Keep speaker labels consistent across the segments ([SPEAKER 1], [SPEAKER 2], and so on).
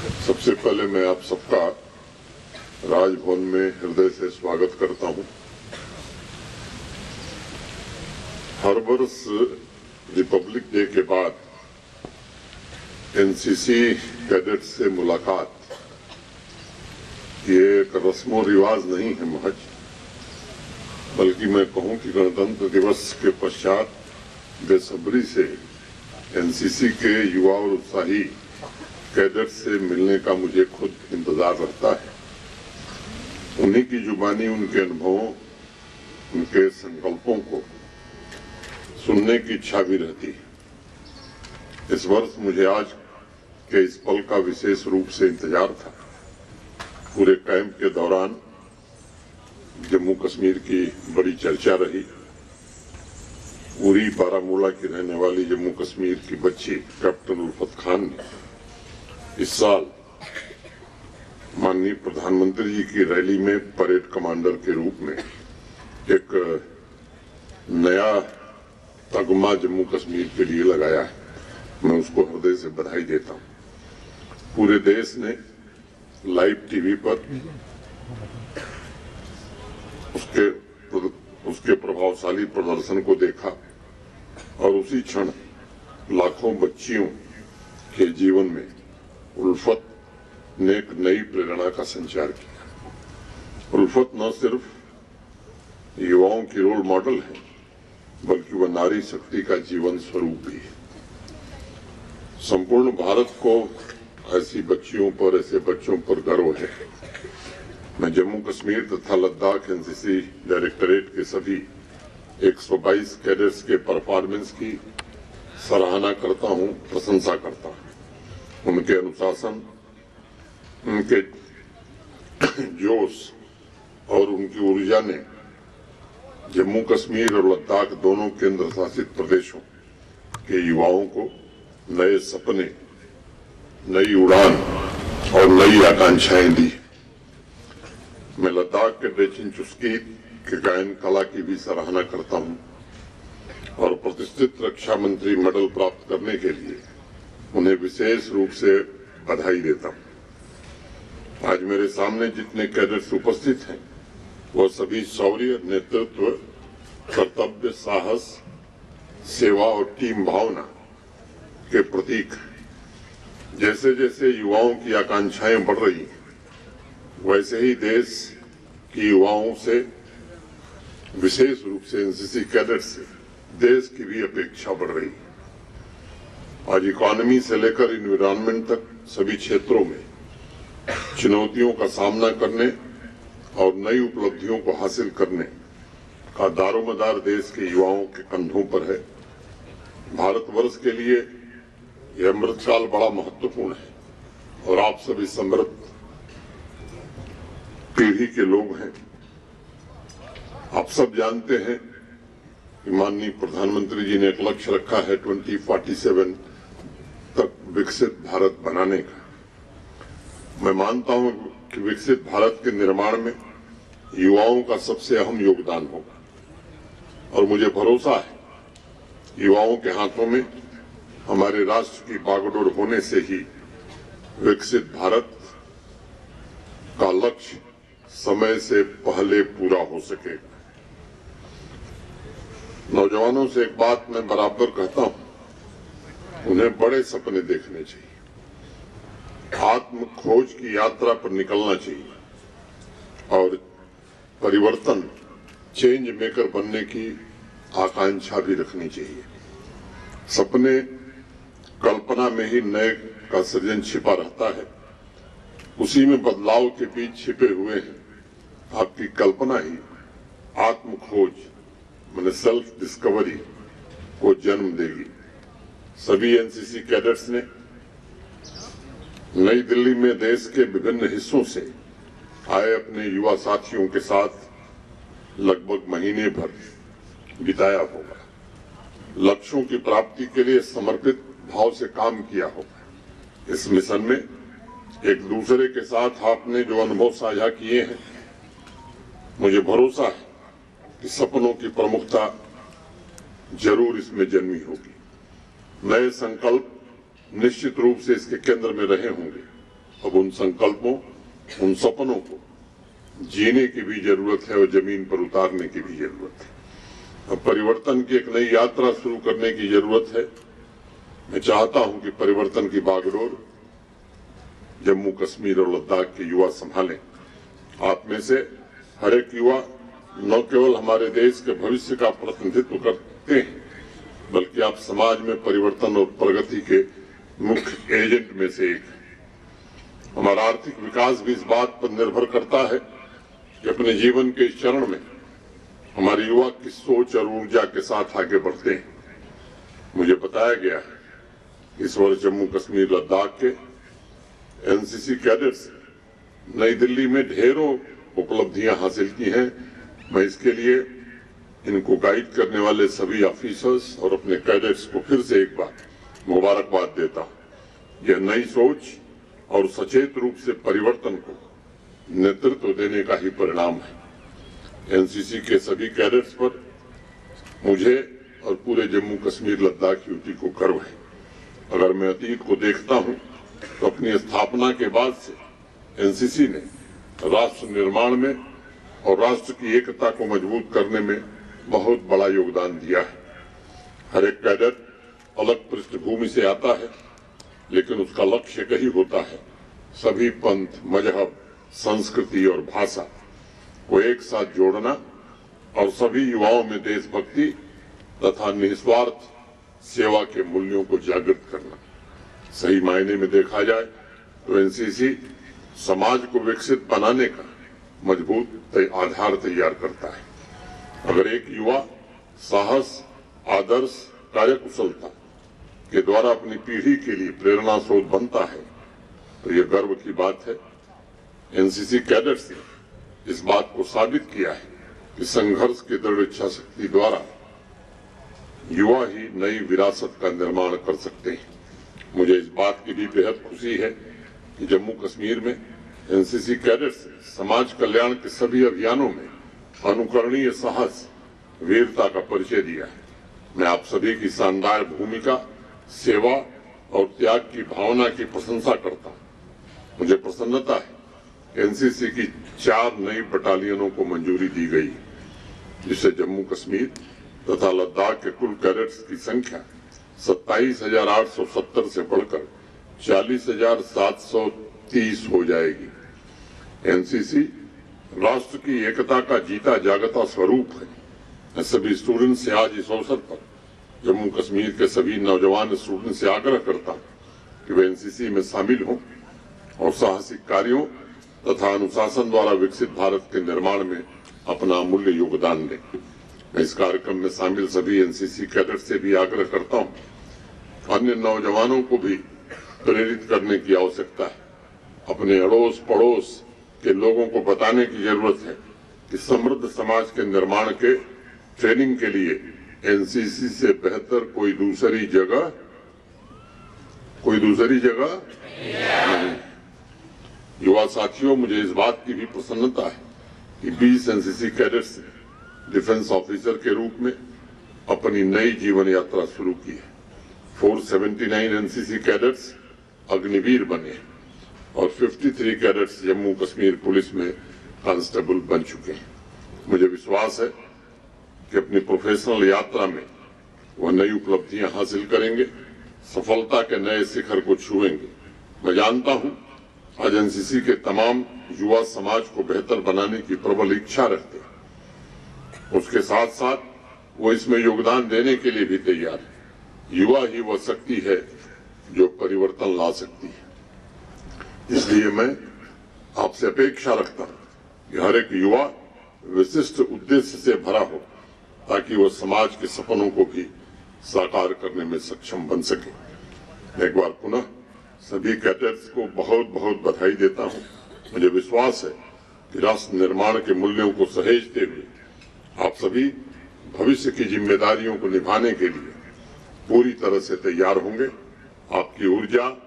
[SPEAKER 1] सबसे पहले मैं आप सबका राजभवन में हृदय से स्वागत करता हूं। हर वर्ष रिपब्लिक डे के बाद एनसीसी कैडेट से मुलाकात ये एक रस्मो रिवाज नहीं है महज, बल्कि मैं कहूं कि गणतंत्र दिवस के पश्चात बेसब्री से एनसीसी के युवा और उत्साही कैडेट से मिलने का मुझे खुद इंतजार रहता है। उन्हीं की जुबानी उनके अनुभवों, उनके संकल्पों को सुनने की इच्छा भी रहती है। इस वर्ष मुझे आज के इस पल का विशेष रूप से इंतजार था। पूरे कैंप के दौरान जम्मू कश्मीर की बड़ी चर्चा रही। उरी बारामूला की रहने वाली जम्मू कश्मीर की बच्ची कैप्टन उल्फत खान ने इस साल माननीय प्रधानमंत्री जी की रैली में परेड कमांडर के रूप में एक नया तगमा जम्मू कश्मीर के लिए लगाया है। मैं उसको हृदय से बधाई देता हूं। पूरे देश ने लाइव टीवी पर उसके प्रभावशाली प्रदर्शन को देखा और उसी क्षण लाखों बच्चियों के जीवन में उल्फत ने एक नई प्रेरणा का संचार किया। उल्फत न सिर्फ युवाओं की रोल मॉडल है, बल्कि वह नारी शक्ति का जीवन स्वरूप भी है। संपूर्ण भारत को ऐसी बच्चियों पर, ऐसे बच्चों पर गर्व है। मैं जम्मू कश्मीर तथा लद्दाख एनसीसी डायरेक्टरेट के सभी 122 कैडेट्स के परफॉर्मेंस की सराहना करता हूं, प्रशंसा करता हूं। उनके अनुशासन, उनके जोश और उनकी ऊर्जा ने जम्मू कश्मीर और लद्दाख दोनों केंद्र शासित प्रदेशों के युवाओं को नए सपने, नई उड़ान और नई आकांक्षाएं दी। मैं लद्दाख के डेचिन चुस्की के गायन कला की भी सराहना करता हूं और प्रतिष्ठित रक्षा मंत्री मेडल प्राप्त करने के लिए उन्हें विशेष रूप से बधाई देता हूं। आज मेरे सामने जितने कैडेट्स उपस्थित हैं, वह सभी शौर्य, नेतृत्व, कर्तव्य, साहस, सेवा और टीम भावना के प्रतीक हैं। जैसे जैसे युवाओं की आकांक्षाएं बढ़ रही हैं, वैसे ही देश की युवाओं से, विशेष रूप से एनसीसी कैडेट से, देश की भी अपेक्षा बढ़ रही है। आज इकोनॉमी से लेकर एनवायरनमेंट तक सभी क्षेत्रों में चुनौतियों का सामना करने और नई उपलब्धियों को हासिल करने का दारोमदार देश के युवाओं के कंधों पर है। भारतवर्ष के लिए यह अमृतकाल बड़ा महत्वपूर्ण है और आप सभी समृद्ध पीढ़ी के लोग हैं। आप सब जानते हैं कि माननीय प्रधानमंत्री जी ने एक लक्ष्य रखा है 2047 तक विकसित भारत बनाने का। मैं मानता हूं कि विकसित भारत के निर्माण में युवाओं का सबसे अहम योगदान होगा और मुझे भरोसा है युवाओं के हाथों में हमारे राष्ट्र की बागडोर होने से ही विकसित भारत का लक्ष्य समय से पहले पूरा हो सकेगा। नौजवानों से एक बात मैं बराबर कहता हूं, उन्हें बड़े सपने देखने चाहिए, आत्म खोज की यात्रा पर निकलना चाहिए और परिवर्तन, चेंज मेकर बनने की आकांक्षा भी रखनी चाहिए। सपने, कल्पना में ही नए का सृजन छिपा रहता है। उसी में बदलाव के बीच छिपे हुए हैं आपकी कल्पना ही आत्म खोज, माने सेल्फ डिस्कवरी को जन्म देगी। सभी एनसीसी कैडेट्स ने नई दिल्ली में देश के विभिन्न हिस्सों से आए अपने युवा साथियों के साथ लगभग महीने भर बिताया होगा। लक्ष्यों की प्राप्ति के लिए समर्पित भाव से काम किया होगा। इस मिशन में एक दूसरे के साथ आपने जो अनुभव साझा किए हैं, मुझे भरोसा है कि सपनों की प्रमुखता जरूर इसमें जन्मी होगी। नए संकल्प निश्चित रूप से इसके केंद्र में रहे होंगे अब उन संकल्पों, उन सपनों को जीने की भी जरूरत है और जमीन पर उतारने की भी जरूरत है। अब परिवर्तन की एक नई यात्रा शुरू करने की जरूरत है। मैं चाहता हूं कि परिवर्तन की बागडोर जम्मू कश्मीर और लद्दाख के युवा संभालें। आप में से हर एक युवा न केवल हमारे देश के भविष्य का प्रतिनिधित्व करते हैं, बल्कि आप समाज में परिवर्तन और प्रगति के मुख्य एजेंट में से एक हैं। हमारा आर्थिक विकास भी इस बात पर निर्भर करता है कि अपने जीवन के इस चरण में हमारे युवा किस सोच और ऊर्जा के साथ आगे बढ़ते हैं। मुझे बताया गया है इस वर्ष जम्मू कश्मीर लद्दाख के एनसीसी कैडेट्स नई दिल्ली में ढेरों उपलब्धियां हासिल की हैं। मैं इसके लिए इनको गाइड करने वाले सभी ऑफिसर्स और अपने कैडेट्स को फिर से एक बार मुबारकबाद देता हूं। यह नई सोच और सचेत रूप से परिवर्तन को नेतृत्व देने का ही परिणाम है। एनसीसी के सभी कैडेट्स पर मुझे और पूरे जम्मू कश्मीर लद्दाख यूटी को गर्व है। अगर मैं अतीत को देखता हूं तो अपनी स्थापना के बाद से एनसीसी ने राष्ट्र निर्माण में और राष्ट्र की एकता को मजबूत करने में बहुत बड़ा योगदान दिया है। हर एक कैडेट अलग पृष्ठभूमि से आता है, लेकिन उसका लक्ष्य एक ही होता है, सभी पंथ, मजहब, संस्कृति और भाषा को एक साथ जोड़ना और सभी युवाओं में देशभक्ति तथा निस्वार्थ सेवा के मूल्यों को जागृत करना। सही मायने में देखा जाए तो एनसीसी समाज को विकसित बनाने का मजबूत आधार तैयार करता है। अगर एक युवा साहस, आदर्श, कार्यकुशलता के द्वारा अपनी पीढ़ी के लिए प्रेरणा स्रोत बनता है तो यह गर्व की बात है। एनसीसी कैडेट्स ने इस बात को साबित किया है कि संघर्ष की दृढ़ इच्छा शक्ति द्वारा युवा ही नई विरासत का निर्माण कर सकते हैं। मुझे इस बात की भी बेहद खुशी है कि जम्मू कश्मीर में एनसीसी कैडेट्स ने समाज कल्याण के सभी अभियानों में अनुकरणीय साहस, वीरता का परिचय दिया है। मैं आप सभी की शानदार भूमिका, सेवा और त्याग की भावना की प्रशंसा करता हूं। मुझे प्रसन्नता है एनसीसी की 4 नई बटालियनों को मंजूरी दी गई, जिससे जम्मू कश्मीर तथा लद्दाख के कुल कैडेट्स की संख्या 27,870 से बढ़कर 40,730 हो जाएगी। एनसीसी राष्ट्र की एकता का जीता जागता स्वरूप है। मैं सभी स्टूडेंट से आज इस अवसर पर जम्मू कश्मीर के सभी नौजवान स्टूडेंट से आग्रह करता हूं कि वे एनसीसी में शामिल हों और साहसिक कार्यों तथा अनुशासन द्वारा विकसित भारत के निर्माण में अपना अमूल्य योगदान दें। मैं इस कार्यक्रम में शामिल सभी एनसीसी कैडेट से भी आग्रह करता हूं, अन्य नौजवानों को भी प्रेरित करने की आवश्यकता है। अपने अड़ोस पड़ोस के लोगों को बताने की जरूरत है कि समृद्ध समाज के निर्माण के ट्रेनिंग के लिए एनसीसी से बेहतर कोई दूसरी जगह नहीं। युवा साथियों, मुझे इस बात की भी प्रसन्नता है कि 20 एनसीसी कैडेट्स ने डिफेंस ऑफिसर के रूप में अपनी नई जीवन यात्रा शुरू की है। 479 एनसीसी कैडेट्स अग्निवीर बने और 53 कैडेट्स जम्मू कश्मीर पुलिस में कांस्टेबल बन चुके हैं। मुझे विश्वास है कि अपनी प्रोफेशनल यात्रा में वह नई उपलब्धियां हासिल करेंगे, सफलता के नए शिखर को छुएंगे। मैं जानता हूं आज एनसीसी के तमाम युवा समाज को बेहतर बनाने की प्रबल इच्छा रखते हैं। उसके साथ साथ वो इसमें योगदान देने के लिए भी तैयार है। युवा ही वह शक्ति है जो परिवर्तन ला सकती है। इसलिए मैं आपसे अपेक्षा रखता हूं कि हर एक युवा विशिष्ट उद्देश्य से भरा हो, ताकि वह समाज के सपनों को भी साकार करने में सक्षम बन सके। एक बार पुनः सभी कैडेट्स को बहुत बहुत बधाई देता हूं। मुझे विश्वास है कि राष्ट्र निर्माण के मूल्यों को सहेजते हुए आप सभी भविष्य की जिम्मेदारियों को निभाने के लिए पूरी तरह से तैयार होंगे। आपकी ऊर्जा,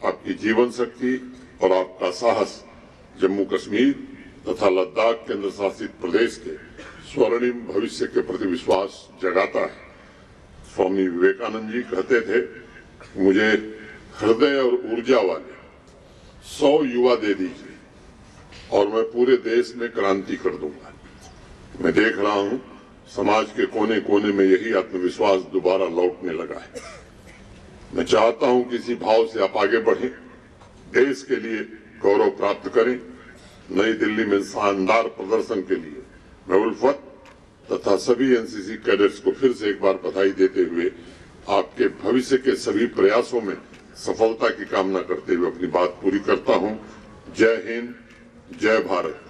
[SPEAKER 1] आपकी जीवन शक्ति और आपका साहस जम्मू कश्मीर तथा लद्दाख केंद्र शासित प्रदेश के स्वर्णिम भविष्य के प्रति विश्वास जगाता है। स्वामी विवेकानंद जी कहते थे, मुझे हृदय और ऊर्जा वाले 100 युवा दे दीजिए और मैं पूरे देश में क्रांति कर दूंगा। मैं देख रहा हूं समाज के कोने कोने में यही आत्मविश्वास दोबारा लौटने लगा है। मैं चाहता हूं कि इसी भाव से आप आगे बढ़ें, देश के लिए गौरव प्राप्त करें। नई दिल्ली में शानदार प्रदर्शन के लिए मैं उल्फत तथा सभी एनसीसी कैडेट्स को फिर से एक बार बधाई देते हुए आपके भविष्य के सभी प्रयासों में सफलता की कामना करते हुए अपनी बात पूरी करता हूं। जय हिंद, जय भारत।